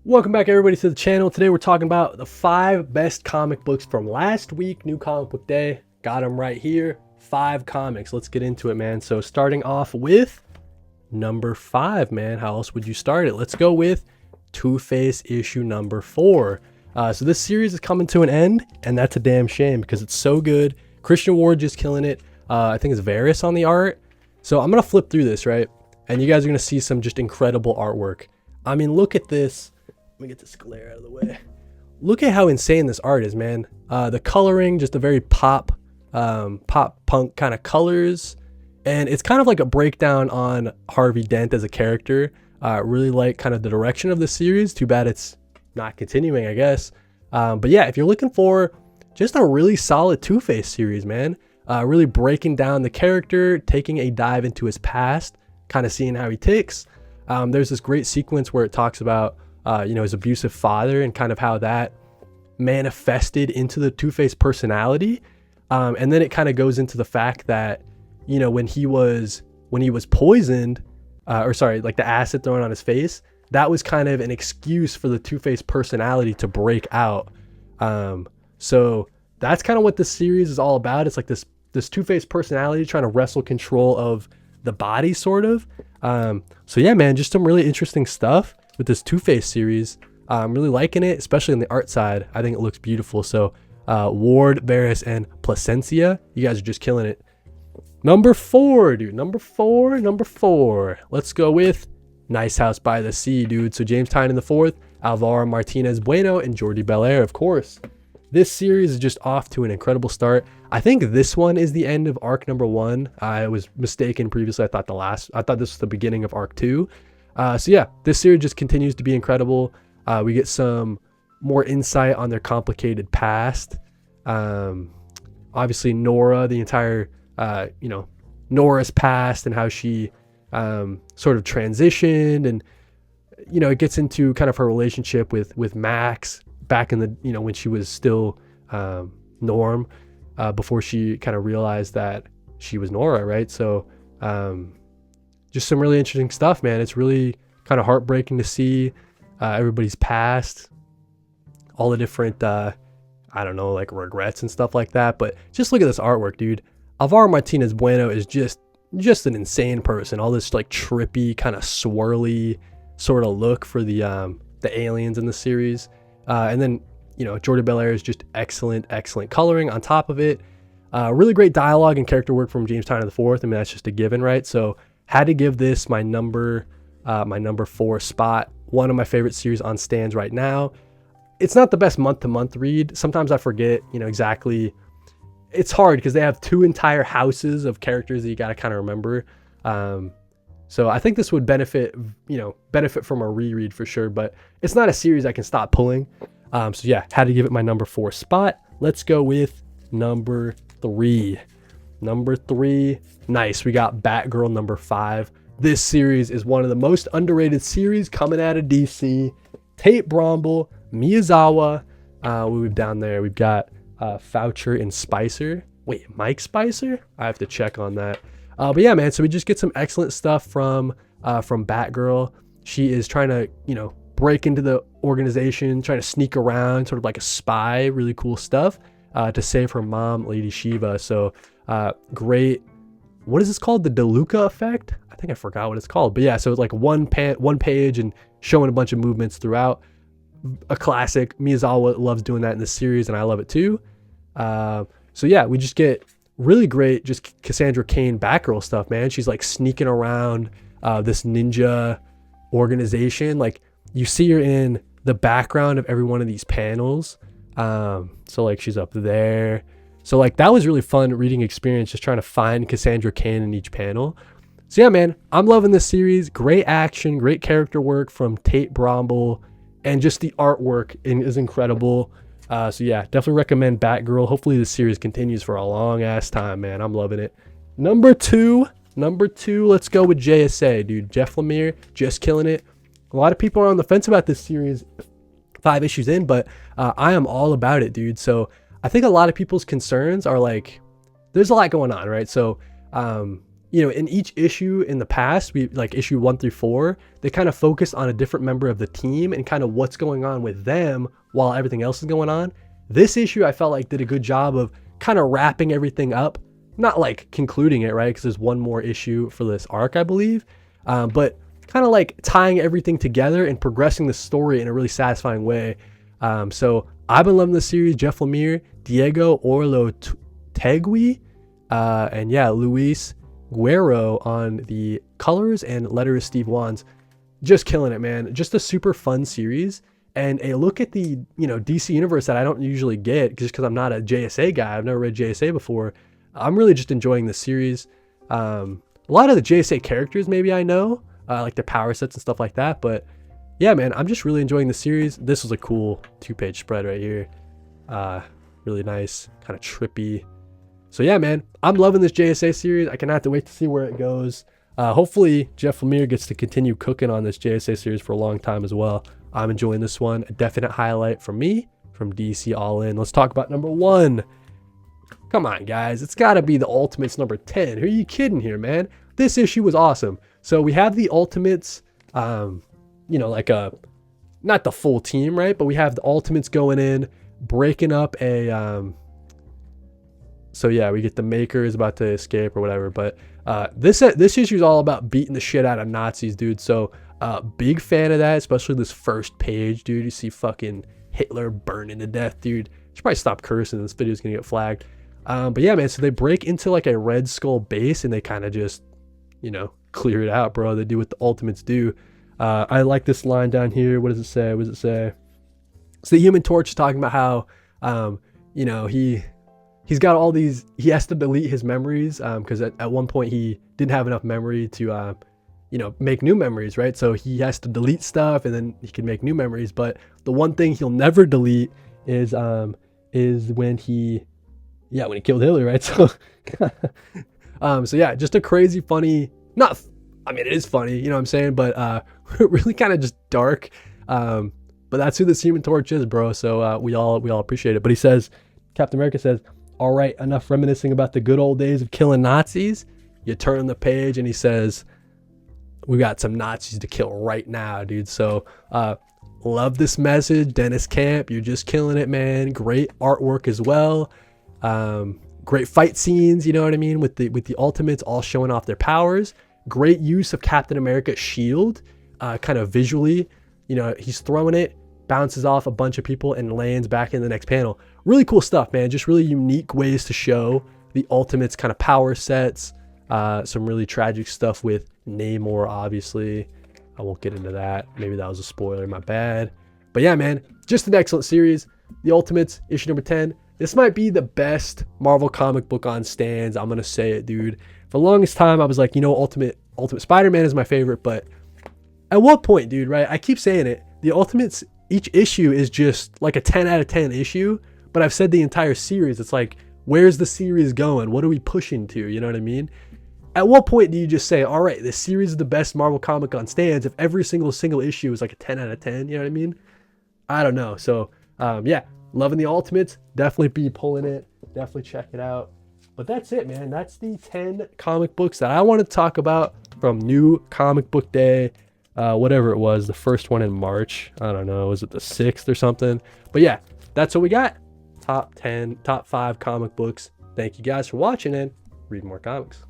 Welcome back everybody to the channel. Today we're talking about the 5 best comic books from last week, New Comic Book Day. Got them right here. 5 comics. Let's get into it, man. So starting off with number 5, man. How else would you start it? Let's go with Two-Face issue number 4. So this series is coming to an end, and that's a damn shame because it's so good. Christian Ward just killing it. I think it's Varys on the art. So I'm going to flip through this, right? And you guys are going to see some just incredible artwork. I mean, look at this. Let me get this glare out of the way. Look at how insane this art is, man. The coloring, just a very pop punk kind of colors. And it's kind of like a breakdown on Harvey Dent as a character. Really like kind of the direction of the series. Too bad it's not continuing, I guess. But yeah, if you're looking for just a really solid Two-Face series, man. Really breaking down the character, taking a dive into his past, kind of seeing how he ticks. There's this great sequence where it talks about his abusive father and kind of how that manifested into the Two-Face personality. And then it kind of goes into the fact that, when he was poisoned, like the acid thrown on his face, that was kind of an excuse for the Two-Face personality to break out. So that's kind of what this series is all about. It's like this Two-Face personality trying to wrestle control of the body, sort of. So yeah, man, just some really interesting stuff with this Two-Face series. I'm really liking it, especially on the art side. I think it looks beautiful. So Ward, Varys, and Placencia, you guys are just killing it. Number 4, dude. Number four. Let's go with Nice House by the Sea, dude. So James Tynion IV, Alvaro Martinez Bueno, and Jordi Belair, of course. This series is just off to an incredible start. I think this one is the end of arc number 1. I was mistaken previously. I thought this was the beginning of arc 2. So yeah, this series just continues to be incredible. We get some more insight on their complicated past. Obviously Nora, the entire, Nora's past and how she sort of transitioned, and it gets into kind of her relationship with Max back in the, when she was still Norm, before she kind of realized that she was Nora, right? So just some really interesting stuff, man. It's really kind of heartbreaking to see everybody's past, all the different, like regrets and stuff like that. But just look at this artwork, dude. Alvaro Martinez Bueno is just an insane person. All this like trippy, kind of swirly sort of look for the aliens in the series. And then, Jordi Belair is just excellent coloring on top of it. Really great dialogue and character work from James Tynion IV. I mean, that's just a given, right? So had to give this my number 4 spot. One of my favorite series on stands right now. It's not the best month-to-month read. Sometimes I forget, exactly. It's hard because they have 2 entire houses of characters that you got to kind of remember. So I think this would benefit from a reread for sure, but it's not a series I can stop pulling. So yeah, had to give it my number 4 spot. Let's go with number 3. Number 3, nice. We got Batgirl number 5. This series is one of the most underrated series coming out of DC. Tate Bromble, Miyazawa. We've down there. We've got Foucher and Spicer. Wait, Mike Spicer? I have to check on that. But yeah, man. So we just get some excellent stuff from Batgirl. She is trying to, break into the organization, trying to sneak around, sort of like a spy. Really cool stuff to save her mom, Lady Shiva. So great. What is this called? The DeLuca effect? I think I forgot what it's called. But yeah, so it's like one page and showing a bunch of movements throughout. A classic. Miyazawa loves doing that in this series, and I love it too. So yeah, we just get really great just Cassandra Cain Batgirl stuff, man. She's like sneaking around this ninja organization. Like you see her in the background of every one of these panels. So like she's up there. So like that was really fun reading experience, just trying to find Cassandra Cain in each panel. So yeah, man, I'm loving this series. Great action, great character work from Tate Bromble, and just the artwork is incredible. So yeah, definitely recommend Batgirl. Hopefully this series continues for a long ass time, man. I'm loving it. Number two, let's go with JSA, dude. Jeff Lemire, just killing it. A lot of people are on the fence about this series 5 issues in, but I am all about it, dude. So I think a lot of people's concerns are like, there's a lot going on, right? So you know, in each issue in the past, we like issue 1 through 4, they kind of focused on a different member of the team and kind of what's going on with them while everything else is going on. This issue I felt like did a good job of kind of wrapping everything up, not like concluding it, right? Because there's one more issue for this arc, I believe, but kind of like tying everything together and progressing the story in a really satisfying way. So I've been loving the series. Jeff Lemire, Diego Orlotegui, and yeah, Luis Guerrero on the colors, and letters Steve Wands. Just killing it, man. Just a super fun series, and a look at the, you know, DC universe that I don't usually get just because I'm not a JSA guy. I've never read JSA before. I'm really just enjoying the series. A lot of the JSA characters maybe I know, like their power sets and stuff like that, but yeah, man, I'm just really enjoying the series. This was a cool 2-page spread right here. Really nice, kind of trippy. So yeah, man, I'm loving this JSA series. I cannot wait to see where it goes. Hopefully Jeff Lemire gets to continue cooking on this JSA series for a long time as well. I'm enjoying this one. A definite highlight from me, from DC All In. Let's talk about number 1. Come on, guys. It's got to be the Ultimates number 10. Who are you kidding here, man? This issue was awesome. So we have the Ultimates, you know, like not the full team, right? But we have the Ultimates going in, breaking up a, so yeah, we get the Makers about to escape or whatever. But this issue is all about beating the shit out of Nazis, dude. So big fan of that, especially this first page, dude. You see fucking Hitler burning to death, dude. Should probably stop cursing. This video's gonna get flagged. But yeah, man. So they break into like a Red Skull base and they kind of just, you know, clear it out, bro. They do what the Ultimates do. I like this line down here. What does it say? What does it say? So the Human Torch is talking about how, you know, he's got all these, he has to delete his memories because at one point he didn't have enough memory to, you know, make new memories, right? So he has to delete stuff and then he can make new memories. But the one thing he'll never delete is when he killed Hitler, right? So, so yeah, just a crazy, funny, I mean, it is funny, you know what I'm saying? But really kind of just dark. But that's who this Human Torch is, bro. So we all appreciate it. But he says, Captain America says, all right, enough reminiscing about the good old days of killing Nazis. You turn the page and he says, we got some Nazis to kill right now, dude. So love this message. Dennis Camp, you're just killing it, man. Great artwork as well. Great fight scenes, you know what I mean? With the Ultimates all showing off their powers. Great use of Captain America's shield, kind of visually. You know, he's throwing it, bounces off a bunch of people and lands back in the next panel. Really cool stuff, man. Just really unique ways to show the Ultimates kind of power sets. Some really tragic stuff with Namor, obviously. I won't get into that. Maybe that was a spoiler, my bad. But yeah, man, just an excellent series. The Ultimates, issue number 10. This might be the best Marvel comic book on stands. I'm going to say it, dude. For the longest time, I was like, you know, Ultimate Spider-Man is my favorite. But at what point, dude, right? I keep saying it. The Ultimates, each issue is just like a 10 out of 10 issue. But I've said the entire series. It's like, where's the series going? What are we pushing to? You know what I mean? At what point do you just say, all right, this series is the best Marvel comic on stands if every single issue is like a 10 out of 10? You know what I mean? I don't know. So, yeah, loving the Ultimates. Definitely be pulling it. Definitely check it out. But that's it, man. That's the 10 comic books that I want to talk about from New Comic Book Day. Whatever it was, the first one in March. I don't know. Was it the 6th or something? But yeah, that's what we got. Top 5 comic books. Thank you guys for watching and read more comics.